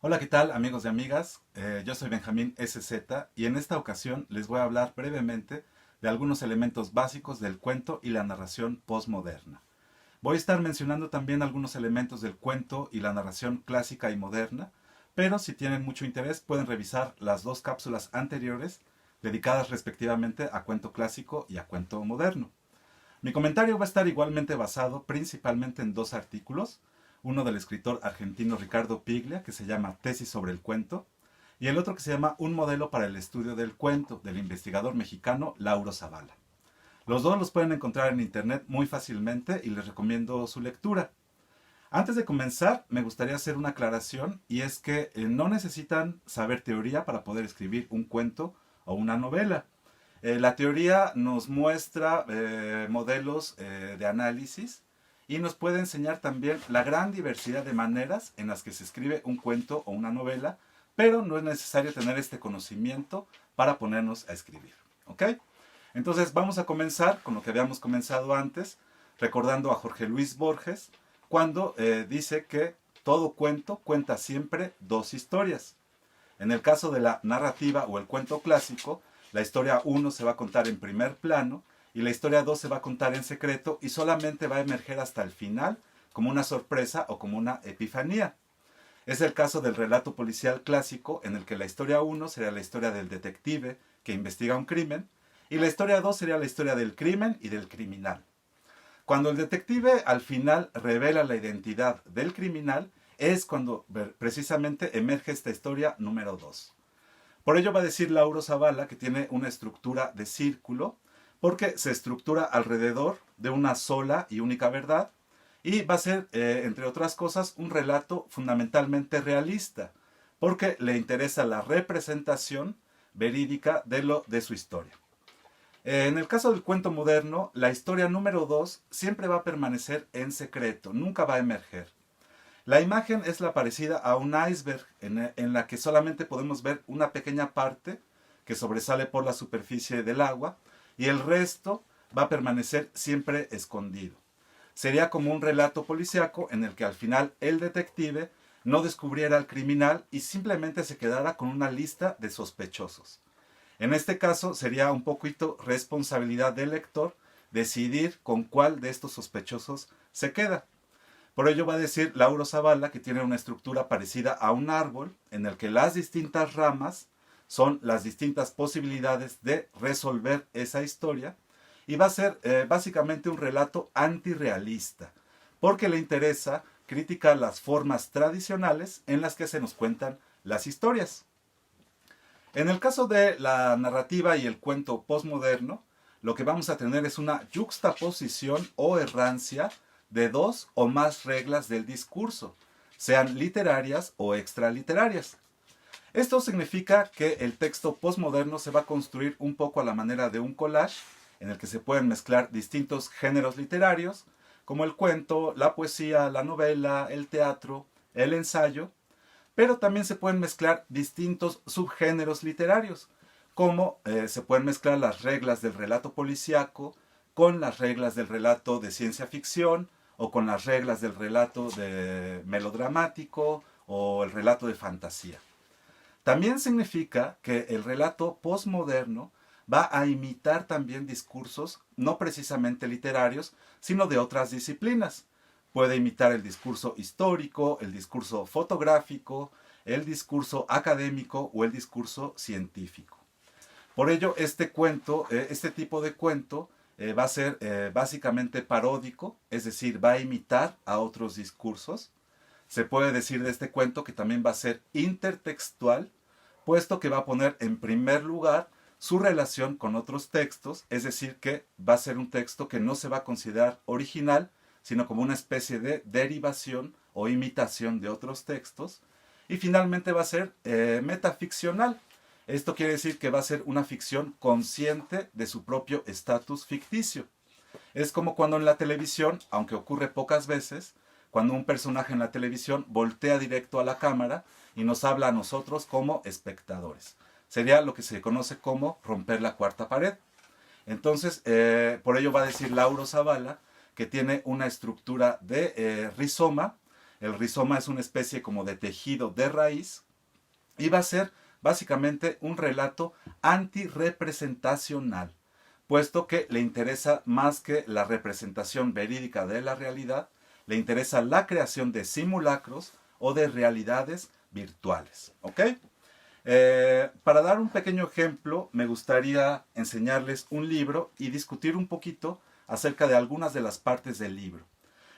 Hola, ¿qué tal amigos y amigas? Yo soy Benjamín SZ y en esta ocasión les voy a hablar brevemente de algunos elementos básicos del cuento y la narración postmoderna. Voy a estar mencionando también algunos elementos del cuento y la narración clásica y moderna, pero si tienen mucho interés pueden revisar las dos cápsulas anteriores dedicadas respectivamente a cuento clásico y a cuento moderno. Mi comentario va a estar igualmente basado principalmente en dos artículos, uno del escritor argentino Ricardo Piglia, que se llama Tesis sobre el cuento, y el otro que se llama Un modelo para el estudio del cuento, del investigador mexicano Lauro Zavala. Los dos los pueden encontrar en internet muy fácilmente y les recomiendo su lectura. Antes de comenzar, me gustaría hacer una aclaración y es que no necesitan saber teoría para poder escribir un cuento o una novela. La teoría nos muestra modelos de análisis y nos puede enseñar también la gran diversidad de maneras en las que se escribe un cuento o una novela, pero no es necesario tener este conocimiento para ponernos a escribir. ¿Ok? Entonces vamos a comenzar con lo que habíamos comenzado antes, recordando a Jorge Luis Borges, cuando dice que todo cuento cuenta siempre dos historias. En el caso de la narrativa o el cuento clásico, la historia 1 se va a contar en primer plano y la historia 2 se va a contar en secreto y solamente va a emerger hasta el final como una sorpresa o como una epifanía. Es el caso del relato policial clásico en el que la historia 1 sería la historia del detective que investiga un crimen y la historia 2 sería la historia del crimen y del criminal. Cuando el detective al final revela la identidad del criminal, es cuando precisamente emerge esta historia número 2. Por ello va a decir Lauro Zavala que tiene una estructura de círculo, porque se estructura alrededor de una sola y única verdad, y va a ser, entre otras cosas, un relato fundamentalmente realista, porque le interesa la representación verídica de su historia. En el caso del cuento moderno, la historia número 2 siempre va a permanecer en secreto, nunca va a emerger. La imagen es la parecida a un iceberg en la que solamente podemos ver una pequeña parte que sobresale por la superficie del agua y el resto va a permanecer siempre escondido. Sería como un relato policíaco en el que al final el detective no descubriera al criminal y simplemente se quedara con una lista de sospechosos. En este caso sería un poquito responsabilidad del lector decidir con cuál de estos sospechosos se queda. Por ello va a decir Lauro Zavala que tiene una estructura parecida a un árbol en el que las distintas ramas son las distintas posibilidades de resolver esa historia y va a ser básicamente un relato antirrealista porque le interesa criticar las formas tradicionales en las que se nos cuentan las historias. En el caso de la narrativa y el cuento postmoderno, lo que vamos a tener es una yuxtaposición o errancia de dos o más reglas del discurso, sean literarias o extraliterarias. Esto significa que el texto postmoderno se va a construir un poco a la manera de un collage, en el que se pueden mezclar distintos géneros literarios, como el cuento, la poesía, la novela, el teatro, el ensayo, pero también se pueden mezclar distintos subgéneros literarios, como se pueden mezclar las reglas del relato policíaco con las reglas del relato de ciencia ficción o con las reglas del relato de melodramático o el relato de fantasía. También significa que el relato postmoderno va a imitar también discursos no precisamente literarios, sino de otras disciplinas. Puede imitar el discurso histórico, el discurso fotográfico, el discurso académico o el discurso científico. Por ello, este tipo de cuento va a ser básicamente paródico, es decir, va a imitar a otros discursos. Se puede decir de este cuento que también va a ser intertextual, puesto que va a poner en primer lugar su relación con otros textos, es decir, que va a ser un texto que no se va a considerar original, sino como una especie de derivación o imitación de otros textos. Y finalmente va a ser metaficcional. Esto quiere decir que va a ser una ficción consciente de su propio estatus ficticio. Es como cuando en la televisión, aunque ocurre pocas veces, cuando un personaje en la televisión voltea directo a la cámara y nos habla a nosotros como espectadores. Sería lo que se conoce como romper la cuarta pared. Entonces, por ello va a decir Lauro Zavala que tiene una estructura de rizoma El rizoma es una especie como de tejido de raíz y va a ser básicamente un relato antirrepresentacional, puesto que le interesa más que la representación verídica de la realidad, le interesa la creación de simulacros o de realidades virtuales. ¿Ok? Para dar un pequeño ejemplo, me gustaría enseñarles un libro y discutir un poquito acerca de algunas de las partes del libro.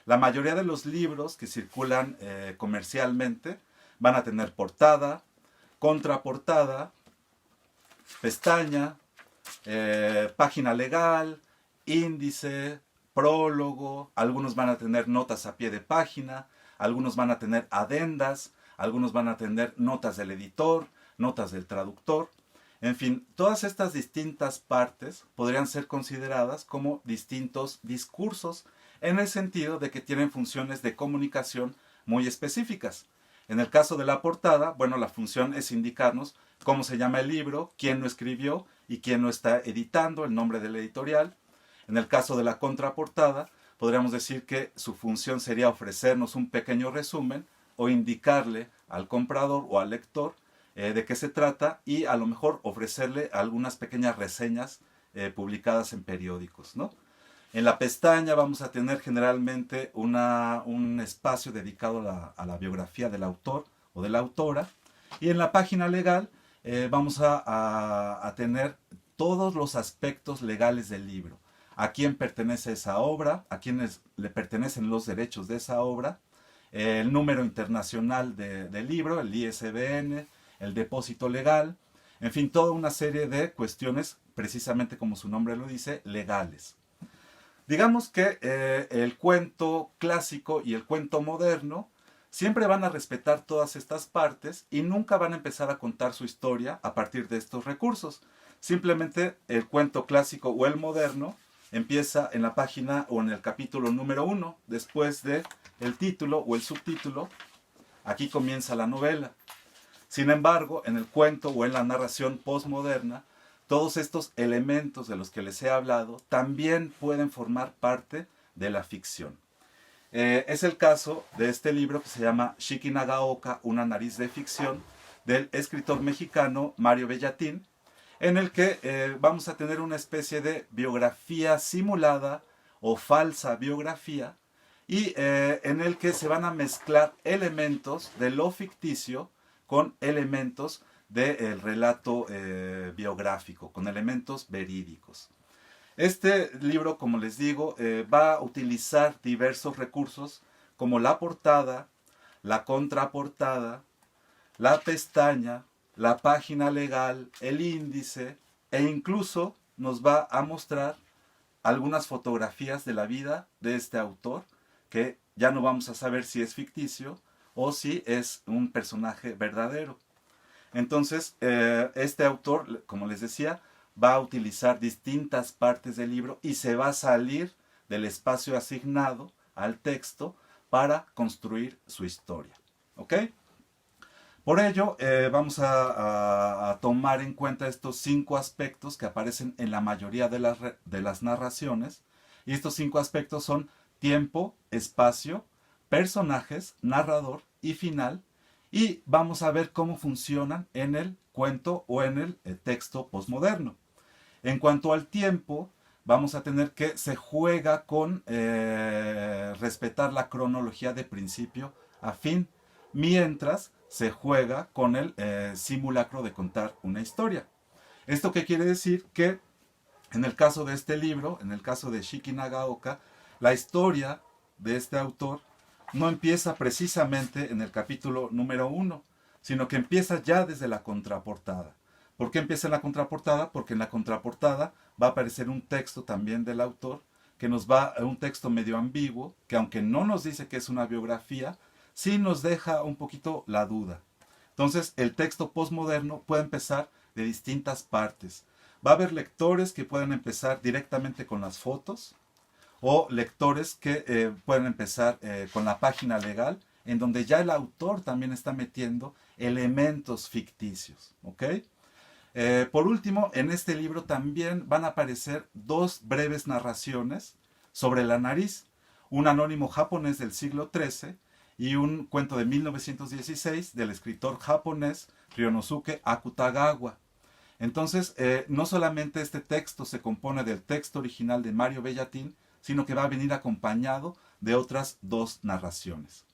La mayoría de los libros que circulan comercialmente van a tener portada, contraportada, pestaña, página legal, índice, prólogo, algunos van a tener notas a pie de página, algunos van a tener adendas, algunos van a tener notas del editor, notas del traductor. En fin, todas estas distintas partes podrían ser consideradas como distintos discursos en el sentido de que tienen funciones de comunicación muy específicas. En el caso de la portada, bueno, la función es indicarnos cómo se llama el libro, quién lo escribió y quién lo está editando, el nombre del editorial. En el caso de la contraportada, podríamos decir que su función sería ofrecernos un pequeño resumen o indicarle al comprador o al lector de qué se trata y a lo mejor ofrecerle algunas pequeñas reseñas publicadas en periódicos, ¿no? En la pestaña vamos a tener generalmente un espacio dedicado a la biografía del autor o de la autora. Y en la página legal vamos a tener todos los aspectos legales del libro. A quién pertenece esa obra, a quiénes le pertenecen los derechos de esa obra, el número internacional del libro, el ISBN, el depósito legal, en fin, toda una serie de cuestiones, precisamente como su nombre lo dice, legales. Digamos que el cuento clásico y el cuento moderno siempre van a respetar todas estas partes y nunca van a empezar a contar su historia a partir de estos recursos. Simplemente el cuento clásico o el moderno empieza en la página o en el capítulo número 1, después de el título o el subtítulo. Aquí comienza la novela. Sin embargo, en el cuento o en la narración postmoderna, todos estos elementos de los que les he hablado también pueden formar parte de la ficción. Es el caso de este libro que se llama Shiki Nagaoka, una nariz de ficción, del escritor mexicano Mario Bellatín, en el que vamos a tener una especie de biografía simulada o falsa biografía y en el que se van a mezclar elementos de lo ficticio con elementos del relato biográfico, con elementos verídicos. Este libro, como les digo, va a utilizar diversos recursos como la portada, la contraportada, la pestaña, la página legal, el índice e incluso nos va a mostrar algunas fotografías de la vida de este autor que ya no vamos a saber si es ficticio o si es un personaje verdadero. Entonces, este autor, como les decía, va a utilizar distintas partes del libro y se va a salir del espacio asignado al texto para construir su historia. ¿Ok? Por ello, vamos a tomar en cuenta estos 5 aspectos que aparecen en la mayoría de las narraciones. Y estos 5 aspectos son tiempo, espacio, personajes, narrador y final. Y vamos a ver cómo funcionan en el cuento o en el texto postmoderno. En cuanto al tiempo, vamos a tener que se juega con respetar la cronología de principio a fin, mientras se juega con el simulacro de contar una historia. ¿Esto qué quiere decir? Que en el caso de este libro, en el caso de Shiki Nagaoka, la historia de este autor no empieza precisamente en el capítulo número 1, sino que empieza ya desde la contraportada. ¿Por qué empieza en la contraportada? Porque en la contraportada va a aparecer un texto también del autor, que nos va a un texto medio ambiguo, que aunque no nos dice que es una biografía, sí nos deja un poquito la duda. Entonces, el texto postmoderno puede empezar de distintas partes. Va a haber lectores que pueden empezar directamente con las fotos, o lectores que pueden empezar con la página legal, en donde ya el autor también está metiendo elementos ficticios. ¿Ok? Por último, en este libro también van a aparecer 2 breves narraciones sobre la nariz. Un anónimo japonés del siglo XIII y un cuento de 1916 del escritor japonés Ryonosuke Akutagawa. Entonces, no solamente este texto se compone del texto original de Mario Bellatín, sino que va a venir acompañado de otras dos narraciones.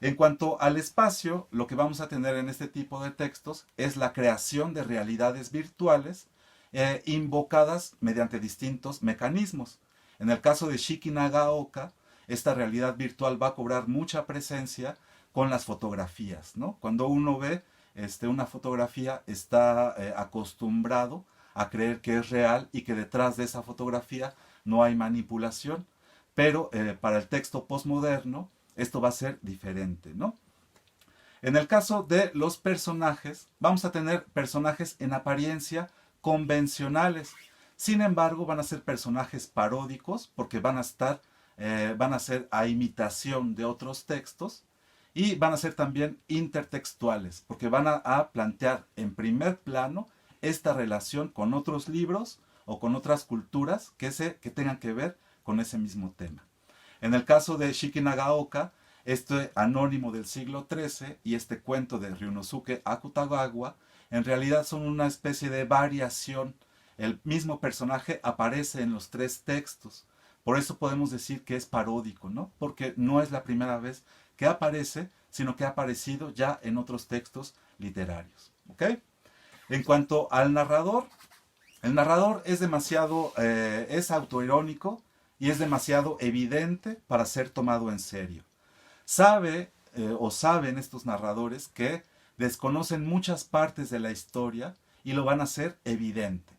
En cuanto al espacio, lo que vamos a tener en este tipo de textos es la creación de realidades virtuales invocadas mediante distintos mecanismos. En el caso de Shiki Nagaoka, esta realidad virtual va a cobrar mucha presencia con las fotografías, ¿no? Cuando uno ve una fotografía, está acostumbrado a creer que es real y que detrás de esa fotografía no hay manipulación, pero para el texto postmoderno esto va a ser diferente, ¿no? En el caso de los personajes, vamos a tener personajes en apariencia convencionales. Sin embargo, van a ser personajes paródicos porque van a ser a imitación de otros textos y van a ser también intertextuales porque van a plantear en primer plano esta relación con otros libros o con otras culturas que tengan que ver con ese mismo tema. En el caso de Shiki Nagaoka, este anónimo del siglo XIII y este cuento de Ryonosuke Akutagawa en realidad son una especie de variación. El mismo personaje aparece en los tres textos. Por eso podemos decir que es paródico, ¿no? Porque no es la primera vez que aparece, sino que ha aparecido ya en otros textos literarios. ¿Ok? En cuanto al narrador, el narrador es demasiado, es autoirónico y es demasiado evidente para ser tomado en serio. Saben estos narradores que desconocen muchas partes de la historia y lo van a hacer evidente.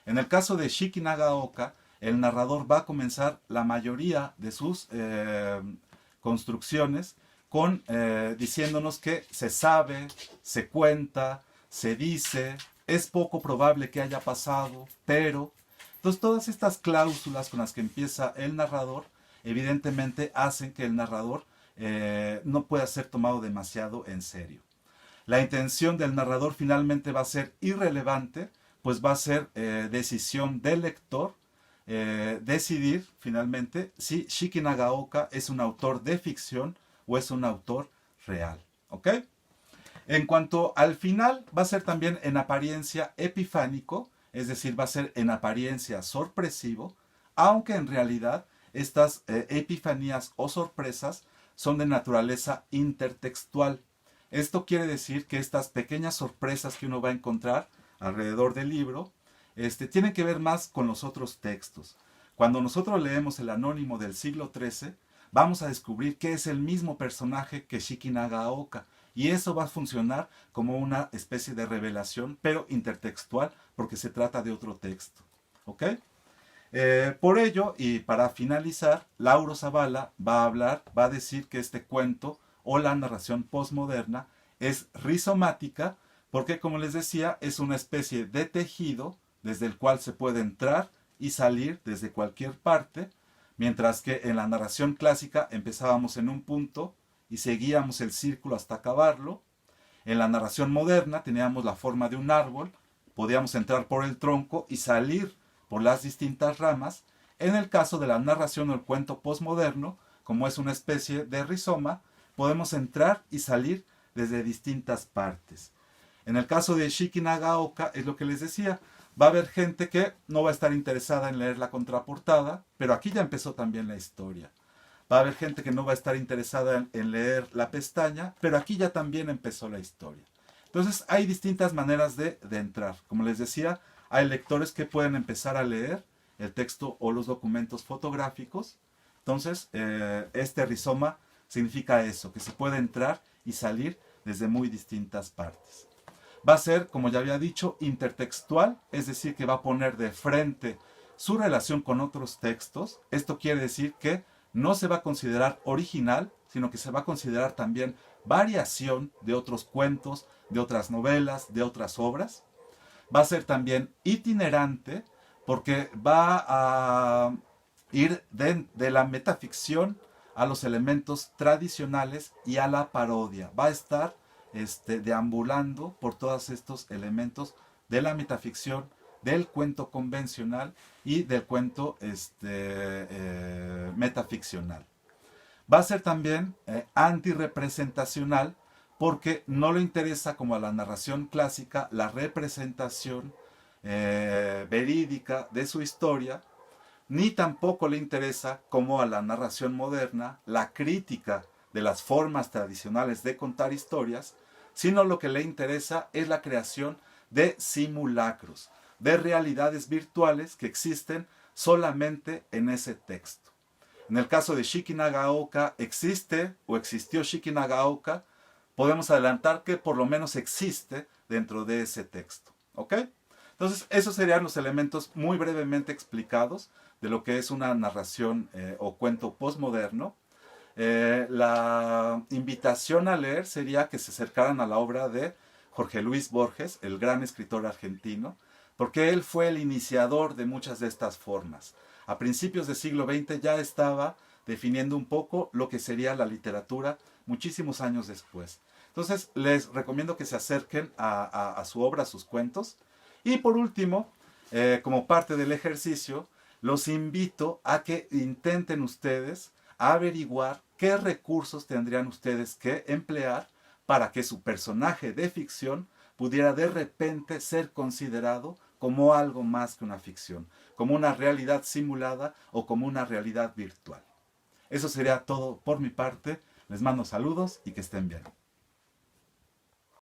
En el caso de Shiki Nagaoka, el narrador va a comenzar la mayoría de sus construcciones diciéndonos que se sabe, se cuenta, se dice, es poco probable que haya pasado, pero... Entonces todas estas cláusulas con las que empieza el narrador, evidentemente hacen que el narrador no pueda ser tomado demasiado en serio. La intención del narrador finalmente va a ser irrelevante, pues va a ser decisión del lector decidir finalmente si Shiki Nagaoka es un autor de ficción o es un autor real. ¿Ok? En cuanto al final, va a ser también en apariencia epifánico, es decir, va a ser en apariencia sorpresivo, aunque en realidad estas epifanías o sorpresas son de naturaleza intertextual. Esto quiere decir que estas pequeñas sorpresas que uno va a encontrar alrededor del libro tienen que ver más con los otros textos. Cuando nosotros leemos el Anónimo del siglo XIII, vamos a descubrir que es el mismo personaje que Shiki Nagaoka, y eso va a funcionar como una especie de revelación, pero intertextual, porque se trata de otro texto. ¿Ok? Por ello, y para finalizar, Lauro Zavala va a decir que este cuento o la narración postmoderna es rizomática, porque como les decía, es una especie de tejido desde el cual se puede entrar y salir desde cualquier parte, mientras que en la narración clásica empezábamos en un punto y seguíamos el círculo hasta acabarlo. En la narración moderna teníamos la forma de un árbol, podíamos entrar por el tronco y salir por las distintas ramas. En el caso de la narración o el cuento postmoderno, como es una especie de rizoma, podemos entrar y salir desde distintas partes. En el caso de Shiki Nagaoka, es lo que les decía, va a haber gente que no va a estar interesada en leer la contraportada, pero aquí ya empezó también la historia. Va a haber gente que no va a estar interesada en leer la pestaña, pero aquí ya también empezó la historia. Entonces hay distintas maneras de entrar. Como les decía, hay lectores que pueden empezar a leer el texto o los documentos fotográficos. Entonces, este rizoma significa eso, que se puede entrar y salir desde muy distintas partes. Va a ser, como ya había dicho, intertextual, es decir, que va a poner de frente su relación con otros textos. Esto quiere decir que no se va a considerar original, sino que se va a considerar también variación de otros cuentos, de otras novelas, de otras obras. Va a ser también itinerante, porque va a ir de la metaficción a los elementos tradicionales y a la parodia. Va a estar deambulando por todos estos elementos de la metaficción, del cuento convencional y del cuento metaficcional. Va a ser también antirrepresentacional porque no le interesa, como a la narración clásica, la representación verídica de su historia, ni tampoco le interesa, como a la narración moderna, la crítica de las formas tradicionales de contar historias, sino lo que le interesa es la creación de simulacros, de realidades virtuales que existen solamente en ese texto. En el caso de Shiki Nagaoka, existe o existió Shiki Nagaoka, podemos adelantar que por lo menos existe dentro de ese texto. ¿Ok? Entonces, esos serían los elementos muy brevemente explicados de lo que es una narración o cuento postmoderno. La invitación a leer sería que se acercaran a la obra de Jorge Luis Borges, el gran escritor argentino, porque él fue el iniciador de muchas de estas formas. A principios del siglo XX ya estaba definiendo un poco lo que sería la literatura muchísimos años después. Entonces les recomiendo que se acerquen a su obra, a sus cuentos. Y por último, como parte del ejercicio, los invito a que intenten ustedes averiguar qué recursos tendrían ustedes que emplear para que su personaje de ficción pudiera de repente ser considerado como algo más que una ficción, como una realidad simulada o como una realidad virtual. Eso sería todo por mi parte. Les mando saludos y que estén bien.